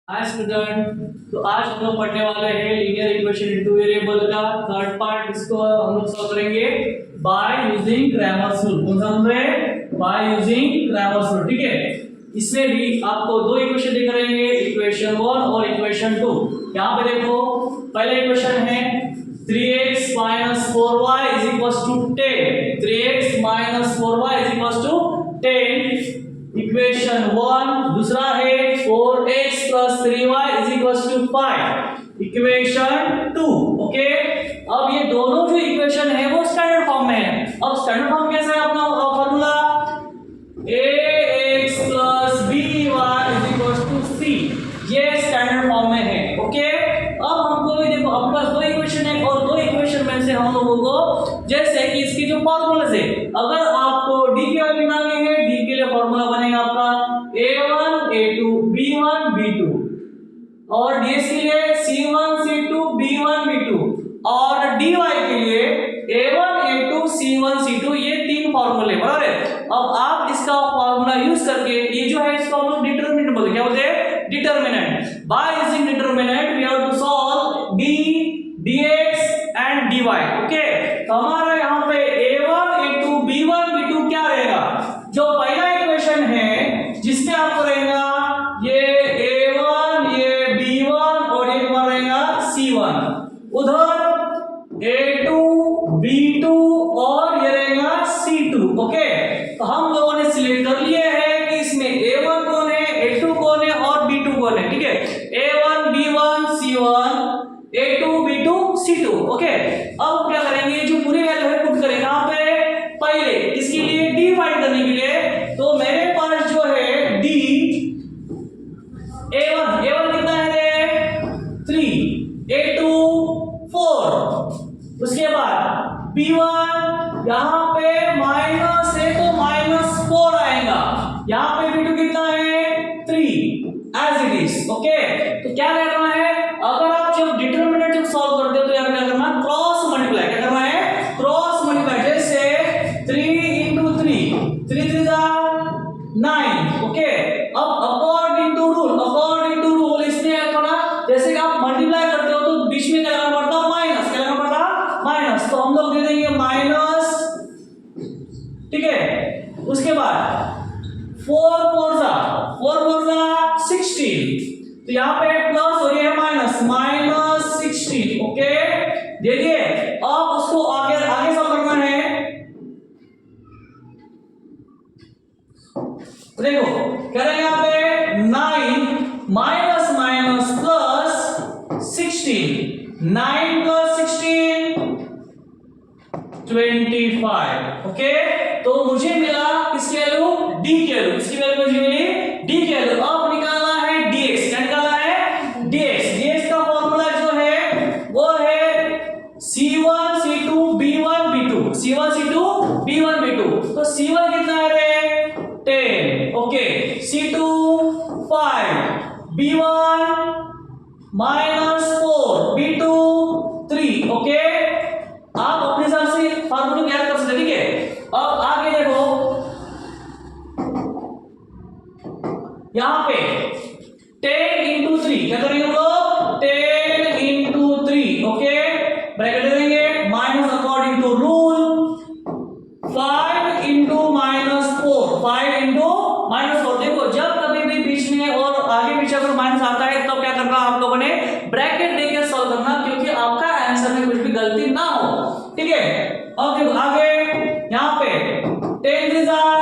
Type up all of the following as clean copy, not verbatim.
Hi student. तो आज हम लोग पढ़ने वाले हैं लीनियर इक्वेशन इनटू वेरिएबल का थर्ड पार्ट। इसको हम लोग सॉल्व करेंगे बाय यूजिंग क्रैमर्स रूल। कौन सा रूल है? By using Cramer's rule. ठीक है, इसमें भी आपको दो इक्वेशन दिख रहेंगे, इक्वेशन 1 और इक्वेशन 2। यहाँ पे देखो, पहला इक्वेशन है 3x 4y is equals to 10। 3x 4y is equals to 10 equation 1। दूसरा है 4x plus 3y is equals to 5 equation 2। Okay, अब ये दोनों जो इक्वेशन है वो स्टैंडर्ड फॉर्म में है। अब स्टैंडर्ड फॉर्म कैसा है अपना formula? ax plus by is equals to c, ये स्टैंडर्ड फॉर्म में है। ओके, अब हमको देखो अपने पास दो इक्वेशन है और दो इक्वेशन में से हम लोगों को जैसे कि इसकी जो फॉर्मूला है, अगर आपको d की वैल्यू निकालनी है, d के लिए फॉर्मूला बनेगा आपका a1 a2 b1 b2 और ds के लिए c1 c2 b1 b2 और dy के लिए a1 a2 c1 c2, ये तीन फॉर्मूले बराबर है। अब आप इसका फॉर्मूला यूज करके ये जो है इसको हम लोग डिटरमिनेंट बोलते हैं। क्या बोलते हैं? Determinant. By using determinant we have to solve d dx and dy। Okay, तो हमारा यहाँ पे a1 a2 b1 b2 क्या रहेगा? जो पहला इक्वेशन है जिसमें आपको रहेगा ये a1 ये b1 और ये तुम्हारा रहेगा c1, उधर a2 b2 और ये रहेगा c2। ओके, तो हम लोगों ने सिलेक्ट कर लिया है कि इसमें a1 कौन है, a2 कौन है और b2 कौन है। ठीक है, a1 b1 c1 a2 b2 c2। Okay, अब क्या करेंगे, जो पूरी वैल्यू है पुट करेंगे यहाँ पे। पहले इसके लिए d फाइंड करने के लिए तो मेरे पास जो है d a1 कितना है रे? 3, a2 4, उसके बाद b1 यहाँ पे माइनस है तो -4 आएगा, यहाँ पे b2 कितना है? 3 एज इट इज। ओके, तो क्या करना है, अगर आप जब डिटरमिनेंट सॉल्व करते हो तो यहाँ क्या करना? Cross multiply. क्या करना है? Cross multiply. जैसे 3 into 3 3 3 9। ओके, अब अकॉर्डिंग टू रूल इसमें थोड़ा जैसे कि आप मल्टीप्लाई करते हो तो बीच में क्या लगाना पड़ता? माइनस। क्या लगाना पड़ता? माइनस। तो हम लोग दे देंगे माइनस। ठीक है, उसके बाद 4 4 16, तो यहाँ पे प्लस और ये माइनस -16। ओके, देखिए अब उसको आगे सॉल्व करना है। देखो क्या रहेगा यहाँ पे 9 minus minus plus 16, 9 plus 16 25। Okay, तो मुझे मिला किसकी वैल्यू? d की वैल्यू। इसकी वैल्यू मुझे मिली d की वैल्यू। अब निकालना है dx। क्या निकालना है? dx का फॉर्मूला जो है वो है c1 c2 b1 b2, c1 c2 b1 b2। तो c1 कितना है रे? 10। Okay, c2 5, b1 -4, b2 3। Okay, आप अपने हिसाब से फार्मूला याद कर सकते हैं। ठीक है, अब आगे देखो, यहां पे 10 into 3 क्या करेंगे हम लोग? 10 into 3। ओके, ब्रैकेट दे देंगे minus according to rule 5 into -4 5 into -4। देखो जब कभी भी बीच में और आगे पीछे अगर माइनस आता है तब क्या करना आप लोगों ने? ब्रैकेट देकर सॉल्व करना, क्योंकि आपका आंसर में कुछ भी गलती ना हो। ठीक है, अब देखो आगे यहाँ पे 10 3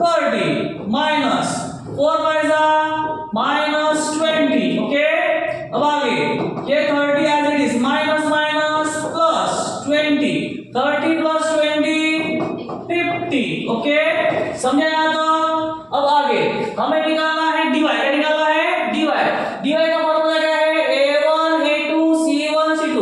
30 माइनस 4 5 -20। ओके, अब आगे ये 30 as it is minus minus plus 20, 30 plus 20 50। Okay, समझाया? तो अब आगे हमें निकालना है dy। क्या निकालना है? dy का फॉर्मूला क्या है? a1 a2 c1 c2।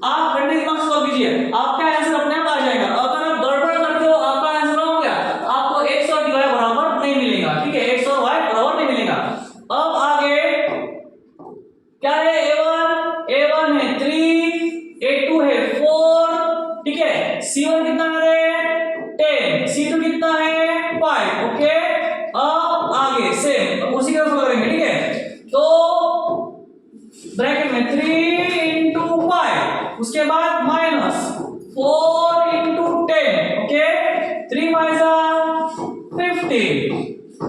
आप ठंडे दिमाग से सॉल्व कीजिए, आपका आंसर अपने आप आ जाएगा। अगर आप गड़बड़ करते हो आपका आंसर हो गया, आपको x और dy बराबर नहीं मिलेगा। ठीक है, x और y बराबर नहीं मिलेगा। अब आगे क्या है? a1 है 3, a2 है 4। ठीक है, c1 कितना है? 10, c2 कितना है? 5। ओके, अब आगे सेम उसी का सॉल्व करेंगे। ठीक है, तो में 3 into 5, उसके बाद माइनस 4 into 10, ओके 3 5 जा 50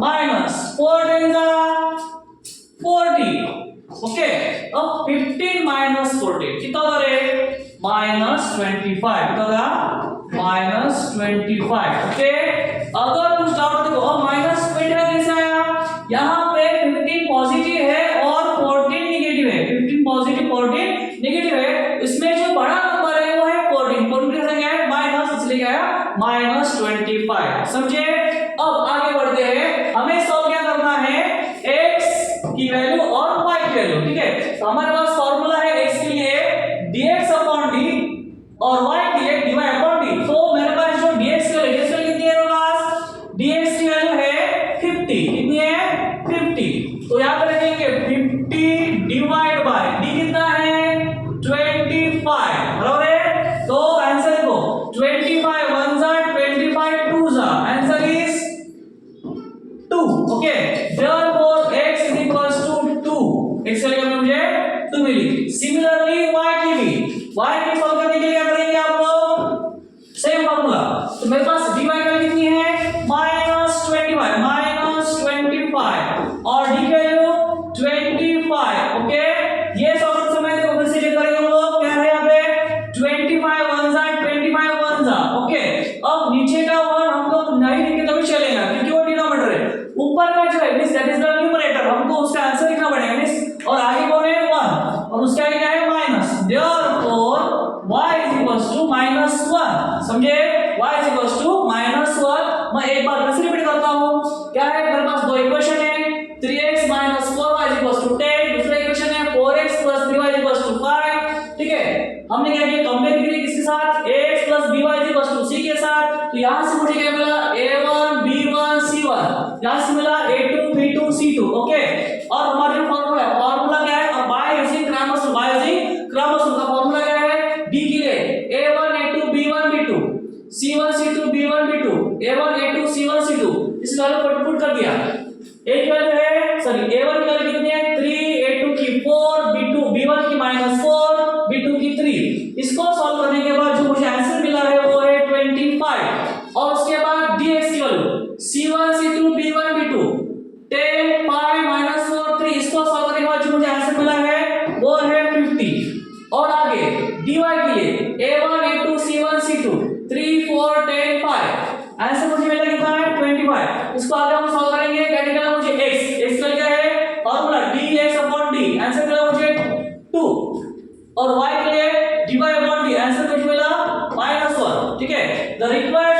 माइनस 4 10 जा 40, ओके अब 15 माइनस 40 कितना होगा रे माइनस 25, कितना होगा माइनस 25, ओके अगर कुछ डाउट देखो अब माइनस 25 कैसे आया, यहाँ पे 15 पॉजिटिव है और 14 नेगेटिव है, 15 पॉजिटिव 14 नेगेटिव है, इसमें जो बड़ा नंबर है वो है 14, 14 कैसे क्या है माइनस, इसलिए क्या है माइनस 25, समझे। अब आगे बढ़ते हैं, हमें सॉल्व क्या करना है x की वैल्यू और y की वैल्यू, ठीक है तो हमारे पास फॉर्मूला है x के लिए dx अपॉन d और y के लिए dy अपॉन d, तो मेरे पास जो dx की वैल्यू कितनी है, मेरे पास dx की वैल्यू है 50, कितनी है 50, तो यहां पर लिखेंगे 50 डिवाइड बाय d कितना है 25, बराबर है, तो आंसर देखो 25 1 जा 25 2 जा, answer is 2, okay therefore x is equals to 2, x की वैल्यू मुझे 2 मिली। सिमिलरली y की भी, y की सॉल्व करने के लिए क्या करेंगे आप लोग सेम फार्मूला, तो मेरे पास dy की वैल्यू कितनी है माइनस 25 और d की वैल्यू 25, ओके ये सॉल्व करते समय देखो फिर से चेक करेंगे हम लोग क्या है यहाँ पे 25 1 जा 25 1 जा, ओके अब नीचे का 1 हम लोग नहीं लिखे तभी चलेगा क्योंकि वो डिनोमिनेटर है, ऊपर का जो है means that is the numerator, हमको उसका आंसर लिखना पड़ेगा मींस, और आगे कौन है 1 और उसका आगे क्या है minus, therefore y is equals to -1, समझे y इज इक्वल्स टू -1। मैं एक बार फिर से रिपीट करता हूं, क्या है मेरे पास दो इक्वेशन है 3x 4y is equals to 10, दूसरा इक्वेशन है 4x 3y is equals to 5, ठीक है हमने क्या किया कंपेयर किया किसके साथ ax by is equals to c के साथ, तो यहां से मुझे क्या मिला a1 b1 c1, यहां से मिला a2 b2 c2, ओके और हमारा जो फार्मूला क्या है, और बाय यूजिंग क्रैमर्स का फार्मूला क्या है d के लिए a1 a2 b1 b2 c1 c2 b1 b2 a1 a2 c1 c2, इस वैल्यू को पुट कर दिया, एक वैल्यू है सॉरी a1 की वैल्यू कितनी है 3 a2 की 4 b2 b1 की -4 b2 की 3, इसको सॉल्व करने के बाद जो मुझे आंसर मिला है वो है 25, और उसके बाद dx की value c1 c2 b1 b2 10 5 4 3, इसको सॉल्व करने के बाद जो मुझे आंसर मिला है वो है 50, और आगे dy के लिए a1 a2 c1 c2 3 4 10 5, answer मुझे मिला कितना है 25, इसको आगे हम सॉल्व करेंगे, क्या निकला मुझे x का क्या है formula dx upon d, answer मिला मुझे 2, और y के लिए dy अपॉन d, आंसर मुझे मिला -1, ठीक है द रिक्वायर्ड